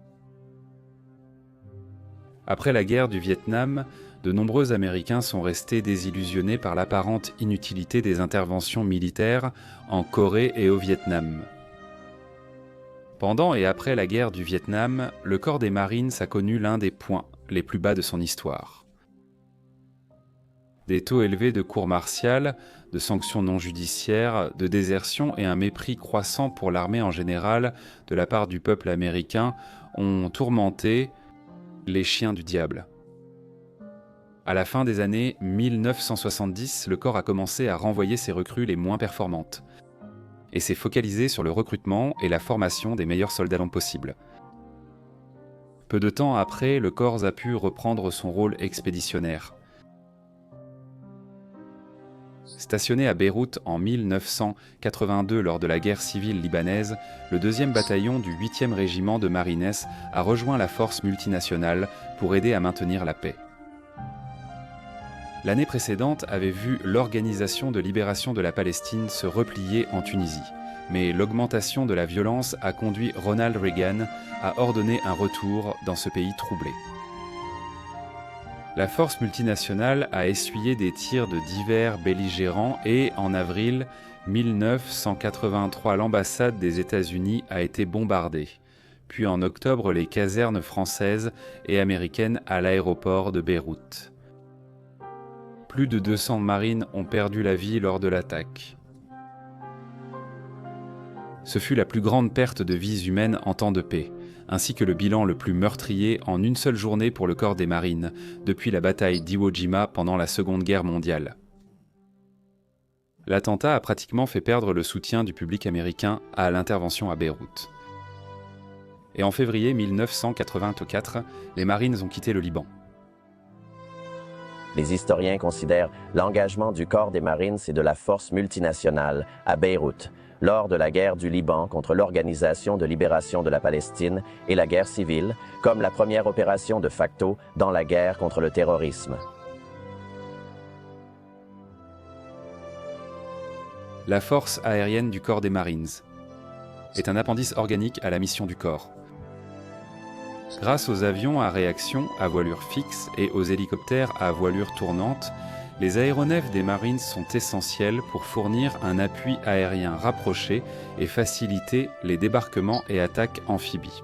Après la guerre du Vietnam, de nombreux Américains sont restés désillusionnés par l'apparente inutilité des interventions militaires en Corée et au Vietnam. Pendant et après la guerre du Vietnam, le corps des Marines a connu l'un des points les plus bas de son histoire. Des taux élevés de cours martiales, de sanctions non judiciaires, de désertion et un mépris croissant pour l'armée en général de la part du peuple américain ont tourmenté les chiens du diable. À la fin des années 1970, le corps a commencé à renvoyer ses recrues les moins performantes et s'est focalisé sur le recrutement et la formation des meilleurs soldats possibles. Peu de temps après, le corps a pu reprendre son rôle expéditionnaire. Stationné à Beyrouth en 1982 lors de la guerre civile libanaise, le 2e bataillon du 8e régiment de Marines a rejoint la force multinationale pour aider à maintenir la paix. L'année précédente avait vu l'Organisation de libération de la Palestine se replier en Tunisie, mais l'augmentation de la violence a conduit Ronald Reagan à ordonner un retour dans ce pays troublé. La force multinationale a essuyé des tirs de divers belligérants et, en avril 1983, l'ambassade des États-Unis a été bombardée. Puis en octobre, les casernes françaises et américaines à l'aéroport de Beyrouth. Plus de 200 marines ont perdu la vie lors de l'attaque. Ce fut la plus grande perte de vies humaines en temps de paix, ainsi que le bilan le plus meurtrier en une seule journée pour le corps des marines, depuis la bataille d'Iwo Jima pendant la Seconde Guerre mondiale. L'attentat a pratiquement fait perdre le soutien du public américain à l'intervention à Beyrouth. Et en février 1984, les Marines ont quitté le Liban. Les historiens considèrent l'engagement du corps des Marines et de la force multinationale à Beyrouth lors de la guerre du Liban contre l'Organisation de libération de la Palestine et la guerre civile comme la première opération de facto dans la guerre contre le terrorisme. La force aérienne du corps des Marines est un appendice organique à la mission du corps. Grâce aux avions à réaction à voilure fixe et aux hélicoptères à voilure tournante, les aéronefs des Marines sont essentiels pour fournir un appui aérien rapproché et faciliter les débarquements et attaques amphibies.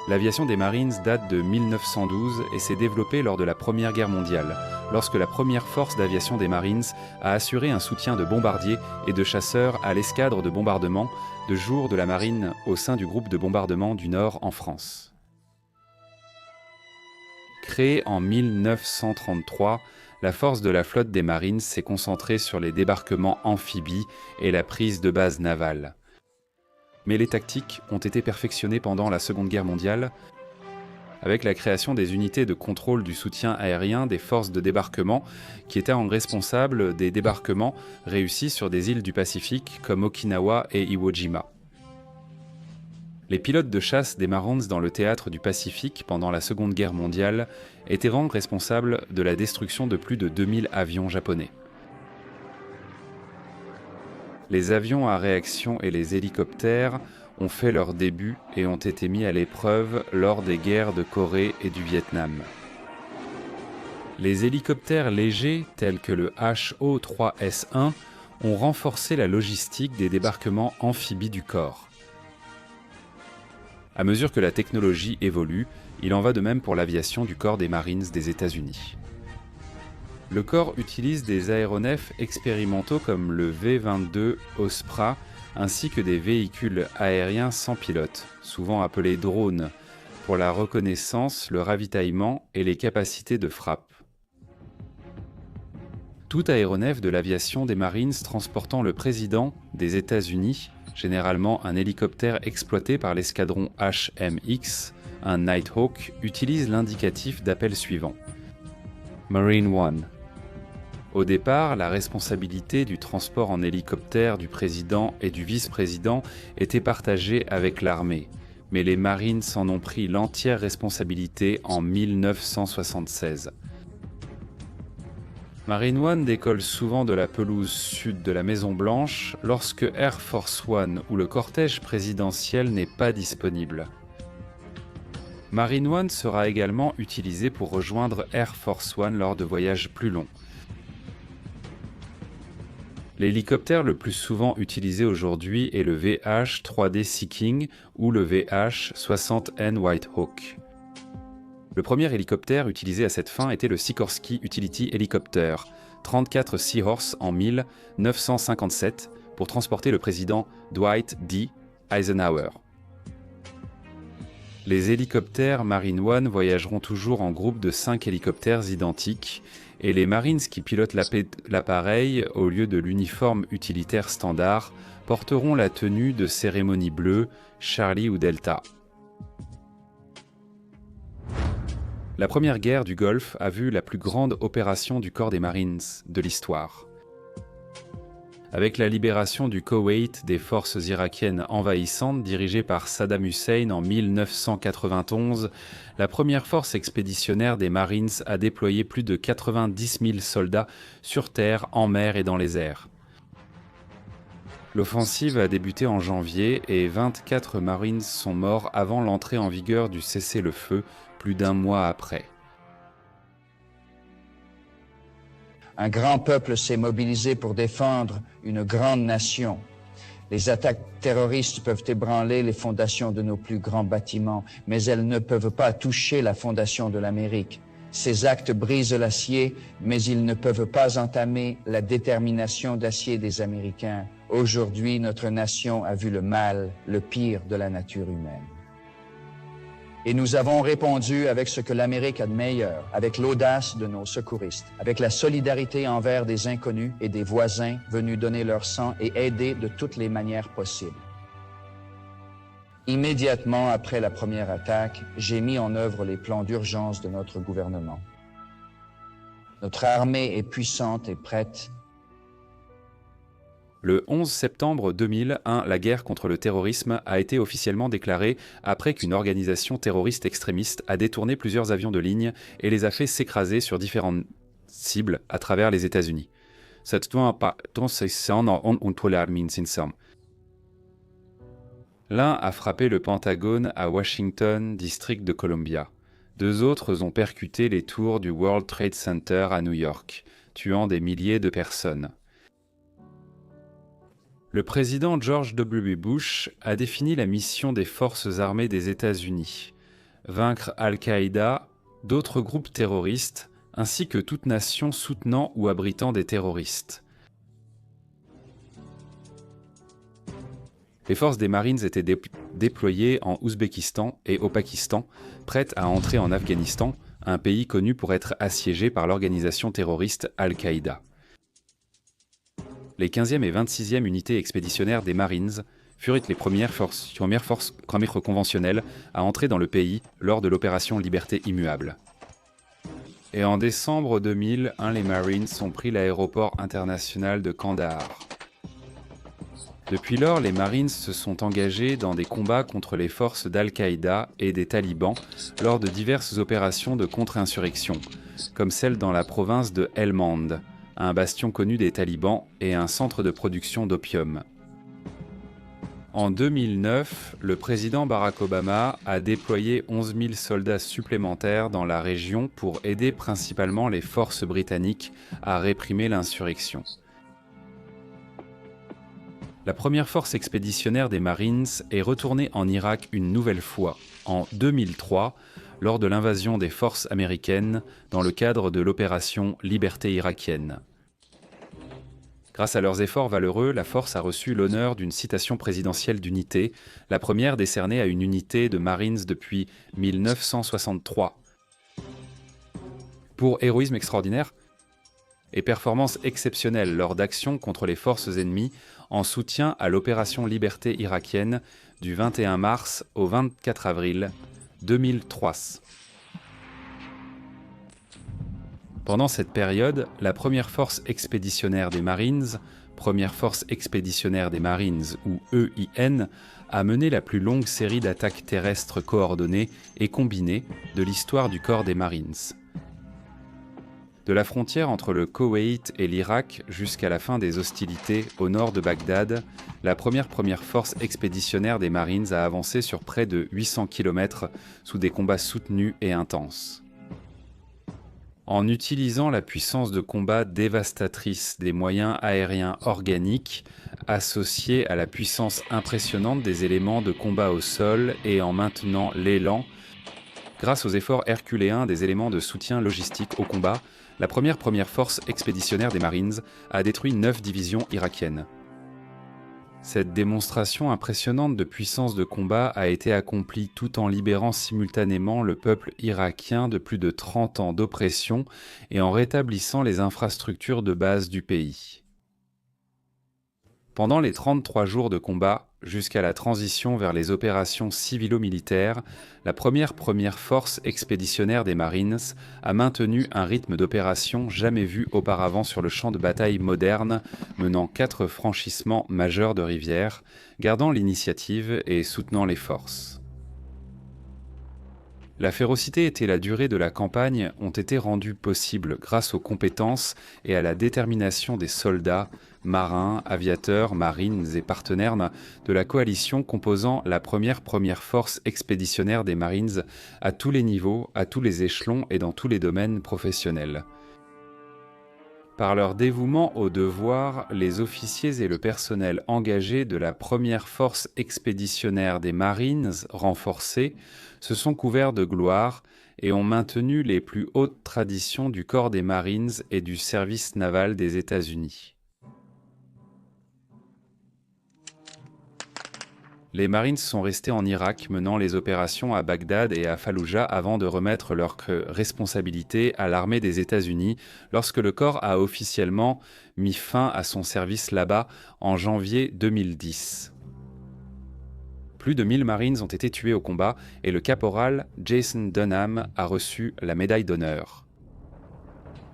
L'aviation des Marines date de 1912 et s'est développée lors de la Première Guerre mondiale, lorsque la première force d'aviation des Marines a assuré un soutien de bombardiers et de chasseurs à l'escadre de bombardement de jour de la Marine au sein du groupe de bombardement du Nord en France. Créée en 1933, la force de la flotte des Marines s'est concentrée sur les débarquements amphibies et la prise de bases navales. Mais les tactiques ont été perfectionnées pendant la Seconde Guerre mondiale, avec la création des unités de contrôle du soutien aérien des forces de débarquement qui étaient responsables des débarquements réussis sur des îles du Pacifique comme Okinawa et Iwo Jima. Les pilotes de chasse des Marines dans le théâtre du Pacifique pendant la Seconde Guerre mondiale étaient responsables de la destruction de plus de 2000 avions japonais. Les avions à réaction et les hélicoptères ont fait leur début et ont été mis à l'épreuve lors des guerres de Corée et du Vietnam. Les hélicoptères légers, tels que le HO-3S1, ont renforcé la logistique des débarquements amphibies du corps. À mesure que la technologie évolue, il en va de même pour l'aviation du corps des Marines des États-Unis. Le corps utilise des aéronefs expérimentaux comme le V-22 Osprey, ainsi que des véhicules aériens sans pilote, souvent appelés drones, pour la reconnaissance, le ravitaillement et les capacités de frappe. Tout aéronef de l'aviation des Marines transportant le président des États-Unis, généralement un hélicoptère exploité par l'escadron HMX, un Nighthawk, utilise l'indicatif d'appel suivant. Marine One. Au départ, la responsabilité du transport en hélicoptère du président et du vice-président était partagée avec l'armée, mais les Marines en ont pris l'entière responsabilité en 1976. Marine One décolle souvent de la pelouse sud de la Maison-Blanche lorsque Air Force One ou le cortège présidentiel n'est pas disponible. Marine One sera également utilisée pour rejoindre Air Force One lors de voyages plus longs. L'hélicoptère le plus souvent utilisé aujourd'hui est le VH-3D Sea King ou le VH-60N White Hawk. Le premier hélicoptère utilisé à cette fin était le Sikorsky Utility Helicopter, 34 Seahorse en 1957, pour transporter le président Dwight D. Eisenhower. Les hélicoptères Marine One voyageront toujours en groupe de 5 hélicoptères identiques, et les Marines qui pilotent l'appareil, au lieu de l'uniforme utilitaire standard, porteront la tenue de cérémonie bleue, Charlie ou Delta. La première guerre du Golfe a vu la plus grande opération du corps des Marines de l'histoire. Avec la libération du Koweït des forces irakiennes envahissantes dirigées par Saddam Hussein en 1991, la première force expéditionnaire des Marines a déployé plus de 90 000 soldats sur terre, en mer et dans les airs. L'offensive a débuté en janvier et 24 Marines sont morts avant l'entrée en vigueur du cessez-le-feu, plus d'un mois après. Un grand peuple s'est mobilisé pour défendre une grande nation. Les attaques terroristes peuvent ébranler les fondations de nos plus grands bâtiments, mais elles ne peuvent pas toucher la fondation de l'Amérique. Ces actes brisent l'acier, mais ils ne peuvent pas entamer la détermination d'acier des Américains. Aujourd'hui, notre nation a vu le mal, le pire de la nature humaine. Et nous avons répondu avec ce que l'Amérique a de meilleur, avec l'audace de nos secouristes, avec la solidarité envers des inconnus et des voisins venus donner leur sang et aider de toutes les manières possibles. Immédiatement après la première attaque, j'ai mis en œuvre les plans d'urgence de notre gouvernement. Notre armée est puissante et prête. Le 11 septembre 2001, la guerre contre le terrorisme a été officiellement déclarée après qu'une organisation terroriste extrémiste a détourné plusieurs avions de ligne et les a fait s'écraser sur différentes cibles à travers les États-Unis. L'un a frappé le Pentagone à Washington, district de Columbia. 2 autres ont percuté les tours du World Trade Center à New York, tuant des milliers de personnes. Le président George W. Bush a défini la mission des forces armées des États-Unis: vaincre Al-Qaïda, d'autres groupes terroristes, ainsi que toute nation soutenant ou abritant des terroristes. Les forces des Marines étaient déployées en Ouzbékistan et au Pakistan, prêtes à entrer en Afghanistan, un pays connu pour être assiégé par l'organisation terroriste Al-Qaïda. Les 15e et 26e unités expéditionnaires des Marines furent les premières forces conventionnelles à entrer dans le pays lors de l'opération Liberté immuable. Et en décembre 2001, les Marines ont pris l'aéroport international de Kandahar. Depuis lors, les Marines se sont engagés dans des combats contre les forces d'Al-Qaïda et des talibans lors de diverses opérations de contre-insurrection, comme celle dans la province de Helmand, un bastion connu des talibans et un centre de production d'opium. En 2009, le président Barack Obama a déployé 11 000 soldats supplémentaires dans la région pour aider principalement les forces britanniques à réprimer l'insurrection. La première force expéditionnaire des Marines est retournée en Irak une nouvelle fois, en 2003, lors de l'invasion des forces américaines dans le cadre de l'opération Liberté irakienne. Grâce à leurs efforts valeureux, la force a reçu l'honneur d'une citation présidentielle d'unité, la première décernée à une unité de Marines depuis 1963. Pour héroïsme extraordinaire et performance exceptionnelle lors d'actions contre les forces ennemies en soutien à l'opération Liberté irakienne du 21 mars au 24 avril 2003. Pendant cette période, la première force expéditionnaire des Marines, première force expéditionnaire des Marines ou EIN, a mené la plus longue série d'attaques terrestres coordonnées et combinées de l'histoire du corps des Marines. De la frontière entre le Koweït et l'Irak jusqu'à la fin des hostilités au nord de Bagdad, la première force expéditionnaire des Marines a avancé sur près de 800 km sous des combats soutenus et intenses. En utilisant la puissance de combat dévastatrice des moyens aériens organiques, associés à la puissance impressionnante des éléments de combat au sol et en maintenant l'élan, grâce aux efforts herculéens des éléments de soutien logistique au combat, la première force expéditionnaire des Marines a détruit 9 divisions irakiennes. Cette démonstration impressionnante de puissance de combat a été accomplie tout en libérant simultanément le peuple irakien de plus de 30 ans d'oppression et en rétablissant les infrastructures de base du pays. Pendant les 33 jours de combat, jusqu'à la transition vers les opérations civilo-militaires, la première force expéditionnaire des Marines a maintenu un rythme d'opération jamais vu auparavant sur le champ de bataille moderne, menant 4 franchissements majeurs de rivières, gardant l'initiative et soutenant les forces. La férocité et la durée de la campagne ont été rendues possibles grâce aux compétences et à la détermination des soldats, marins, aviateurs, marines et partenaires de la coalition composant la première force expéditionnaire des Marines à tous les niveaux, à tous les échelons et dans tous les domaines professionnels. Par leur dévouement au devoir, les officiers et le personnel engagé de la première force expéditionnaire des Marines renforcée se sont couverts de gloire et ont maintenu les plus hautes traditions du corps des Marines et du service naval des États-Unis. Les Marines sont restés en Irak menant les opérations à Bagdad et à Falloujah avant de remettre leurs responsabilités à l'armée des États-Unis lorsque le corps a officiellement mis fin à son service là-bas en janvier 2010. Plus de 1000 Marines ont été tués au combat et le caporal Jason Dunham a reçu la médaille d'honneur.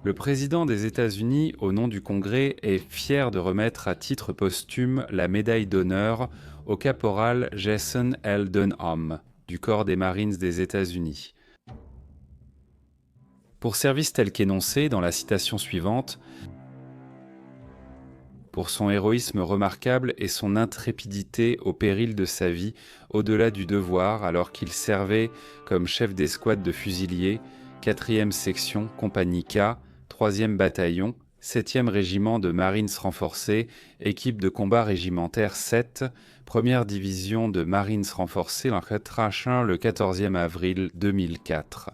Le président des États-Unis, au nom du Congrès, est fier de remettre à titre posthume la médaille d'honneur au caporal Jason L. Dunham, du corps des Marines des États-Unis. Pour service tel qu'énoncé dans la citation suivante, pour son héroïsme remarquable et son intrépidité au péril de sa vie, au-delà du devoir, alors qu'il servait comme chef d'escouade de fusiliers, 4e section, compagnie K, 3e bataillon, 7e régiment de Marines renforcés, équipe de combat régimentaire 7, 1re division de Marines renforcés, le 14e avril 2004.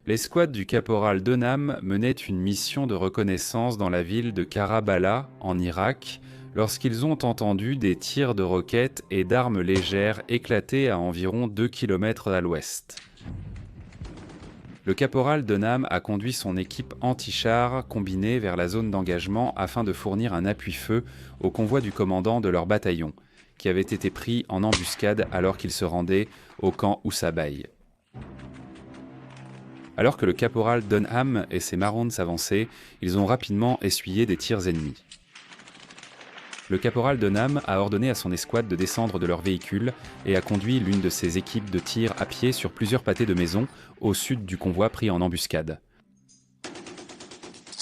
L'escouade du caporal Dunham menait une mission de reconnaissance dans la ville de Karbala, en Irak, lorsqu'ils ont entendu des tirs de roquettes et d'armes légères éclater à environ 2 km à l'ouest. Le caporal Dunham a conduit son équipe anti-chars combinée vers la zone d'engagement afin de fournir un appui-feu au convoi du commandant de leur bataillon, qui avait été pris en embuscade alors qu'il se rendait au camp Oussabaï. Alors que le caporal Dunham et ses Maroons s'avançaient, ils ont rapidement essuyé des tirs ennemis. Le caporal Dunham a ordonné à son escouade de descendre de leur véhicule et a conduit l'une de ses équipes de tir à pied sur plusieurs pâtés de maisons au sud du convoi pris en embuscade.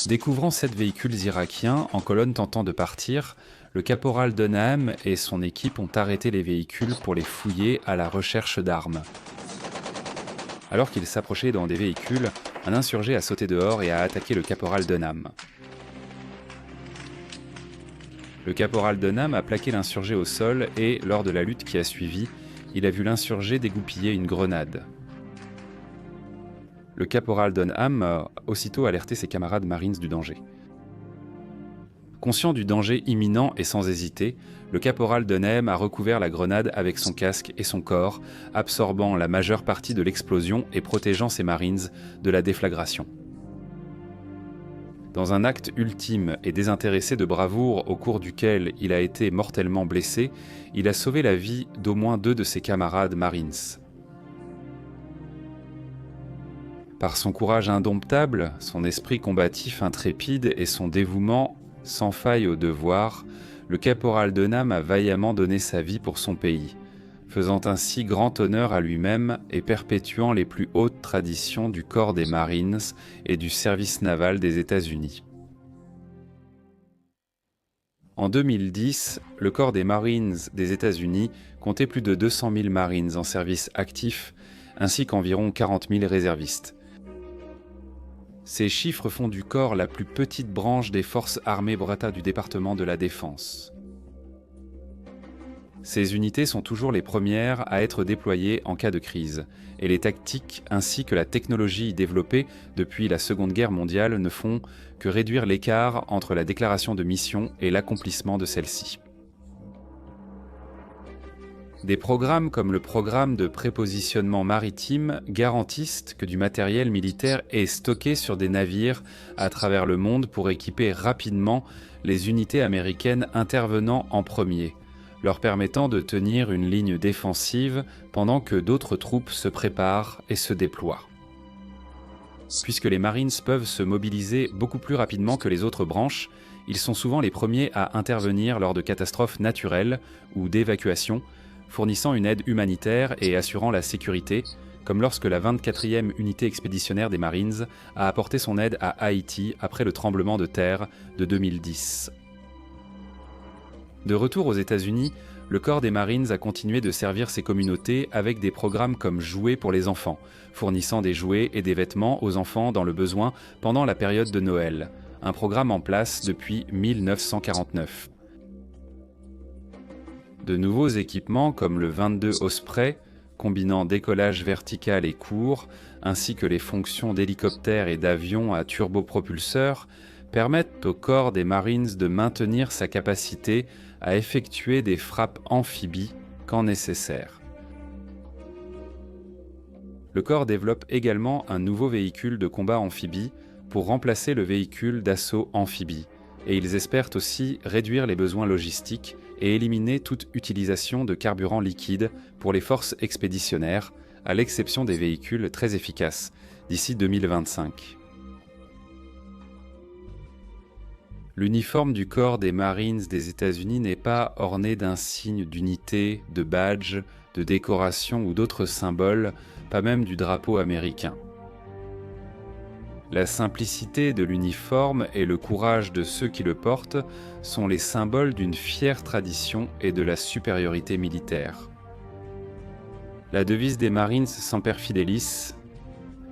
Découvrant 7 véhicules irakiens en colonne tentant de partir, le caporal Dunham et son équipe ont arrêté les véhicules pour les fouiller à la recherche d'armes. Alors qu'ils s'approchaient dans des véhicules, un insurgé a sauté dehors et a attaqué le caporal Dunham. Le caporal Dunham a plaqué l'insurgé au sol et, lors de la lutte qui a suivi, il a vu l'insurgé dégoupiller une grenade. le caporal Dunham a aussitôt alerté ses camarades Marines du danger. Conscient du danger imminent et sans hésiter, le caporal Dunham a recouvert la grenade avec son casque et son corps, absorbant la majeure partie de l'explosion et protégeant ses Marines de la déflagration. Dans un acte ultime et désintéressé de bravoure au cours duquel il a été mortellement blessé, il a sauvé la vie d'au moins 2 de ses camarades Marines. Par son courage indomptable, son esprit combatif intrépide et son dévouement sans faille au devoir, le caporal Dunham a vaillamment donné sa vie pour son pays, faisant ainsi grand honneur à lui-même et perpétuant les plus hautes traditions du corps des Marines et du service naval des États-Unis. En 2010, le corps des Marines des États-Unis comptait plus de 200 000 Marines en service actif, ainsi qu'environ 40 000 réservistes. Ces chiffres font du corps la plus petite branche des forces armées Brata du département de la Défense. Ces unités sont toujours les premières à être déployées en cas de crise, et les tactiques ainsi que la technologie développée depuis la Seconde Guerre mondiale ne font que réduire l'écart entre la déclaration de mission et l'accomplissement de celle-ci. Des programmes comme le programme de prépositionnement maritime garantissent que du matériel militaire est stocké sur des navires à travers le monde pour équiper rapidement les unités américaines intervenant en premier, leur permettant de tenir une ligne défensive pendant que d'autres troupes se préparent et se déploient. Puisque les Marines peuvent se mobiliser beaucoup plus rapidement que les autres branches, ils sont souvent les premiers à intervenir lors de catastrophes naturelles ou d'évacuation, fournissant une aide humanitaire et assurant la sécurité, comme lorsque la 24e unité expéditionnaire des Marines a apporté son aide à Haïti après le tremblement de terre de 2010. De retour aux États-Unis, le corps des Marines a continué de servir ses communautés avec des programmes comme Jouets pour les enfants, fournissant des jouets et des vêtements aux enfants dans le besoin pendant la période de Noël, un programme en place depuis 1949. De nouveaux équipements comme le 22 Osprey, combinant décollage vertical et court, ainsi que les fonctions d'hélicoptère et d'avion à turbopropulseur, permettent au corps des Marines de maintenir sa capacité à effectuer des frappes amphibies quand nécessaire. Le corps développe également un nouveau véhicule de combat amphibie pour remplacer le véhicule d'assaut amphibie, et ils espèrent aussi réduire les besoins logistiques et éliminer toute utilisation de carburant liquide pour les forces expéditionnaires, à l'exception des véhicules très efficaces, d'ici 2025. L'uniforme du corps des Marines des États-Unis n'est pas orné d'insignes d'unité, de badges, de décorations ou d'autres symboles, pas même du drapeau américain. La simplicité de l'uniforme et le courage de ceux qui le portent sont les symboles d'une fière tradition et de la supériorité militaire. La devise des Marines Semper Fidelis,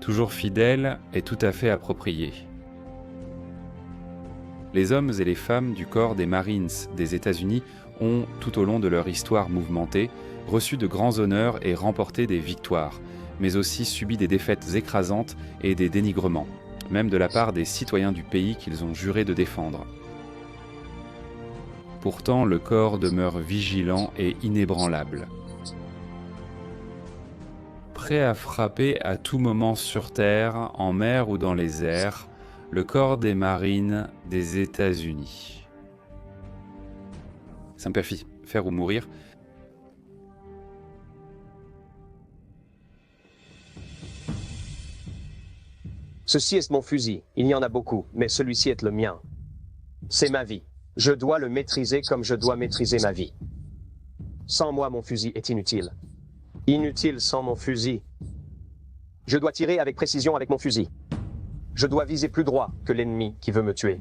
toujours fidèle, est tout à fait appropriée. Les hommes et les femmes du corps des Marines des États-Unis ont, tout au long de leur histoire mouvementée, reçu de grands honneurs et remporté des victoires, mais aussi subi des défaites écrasantes et des dénigrements, même de la part des citoyens du pays qu'ils ont juré de défendre. Pourtant, le corps demeure vigilant et inébranlable. Prêt à frapper à tout moment sur terre, en mer ou dans les airs, le corps des Marines des États-Unis. Semper Fi, faire ou mourir. Ceci est mon fusil. Il y en a beaucoup, mais celui-ci est le mien. C'est ma vie. Je dois le maîtriser comme je dois maîtriser ma vie. Sans moi, mon fusil est inutile. Inutile sans mon fusil. Je dois tirer avec précision avec mon fusil. Je dois viser plus droit que l'ennemi qui veut me tuer.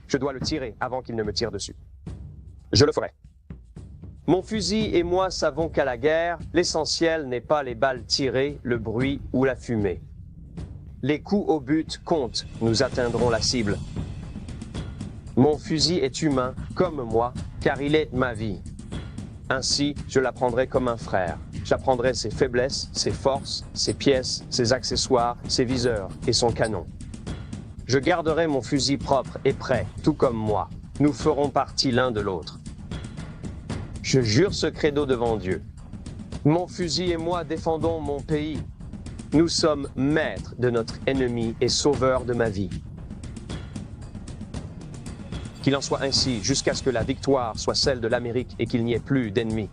Je dois le tirer avant qu'il ne me tire dessus. Je le ferai. Mon fusil et moi savons qu'à la guerre, l'essentiel n'est pas les balles tirées, le bruit ou la fumée. Les coups au but comptent, nous atteindrons la cible. Mon fusil est humain, comme moi, car il est ma vie. Ainsi, je l'apprendrai comme un frère. J'apprendrai ses faiblesses, ses forces, ses pièces, ses accessoires, ses viseurs et son canon. Je garderai mon fusil propre et prêt, tout comme moi. Nous ferons partie l'un de l'autre. Je jure ce credo devant Dieu. Mon fusil et moi défendons mon pays. Nous sommes maîtres de notre ennemi et sauveurs de ma vie. Qu'il en soit ainsi jusqu'à ce que la victoire soit celle de l'Amérique et qu'il n'y ait plus d'ennemis.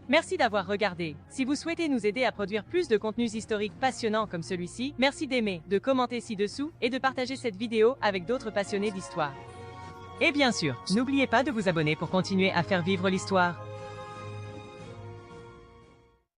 Merci d'avoir regardé. Si vous souhaitez nous aider à produire plus de contenus historiques passionnants comme celui-ci, merci d'aimer, de commenter ci-dessous et de partager cette vidéo avec d'autres passionnés d'histoire. Et bien sûr, n'oubliez pas de vous abonner pour continuer à faire vivre l'histoire.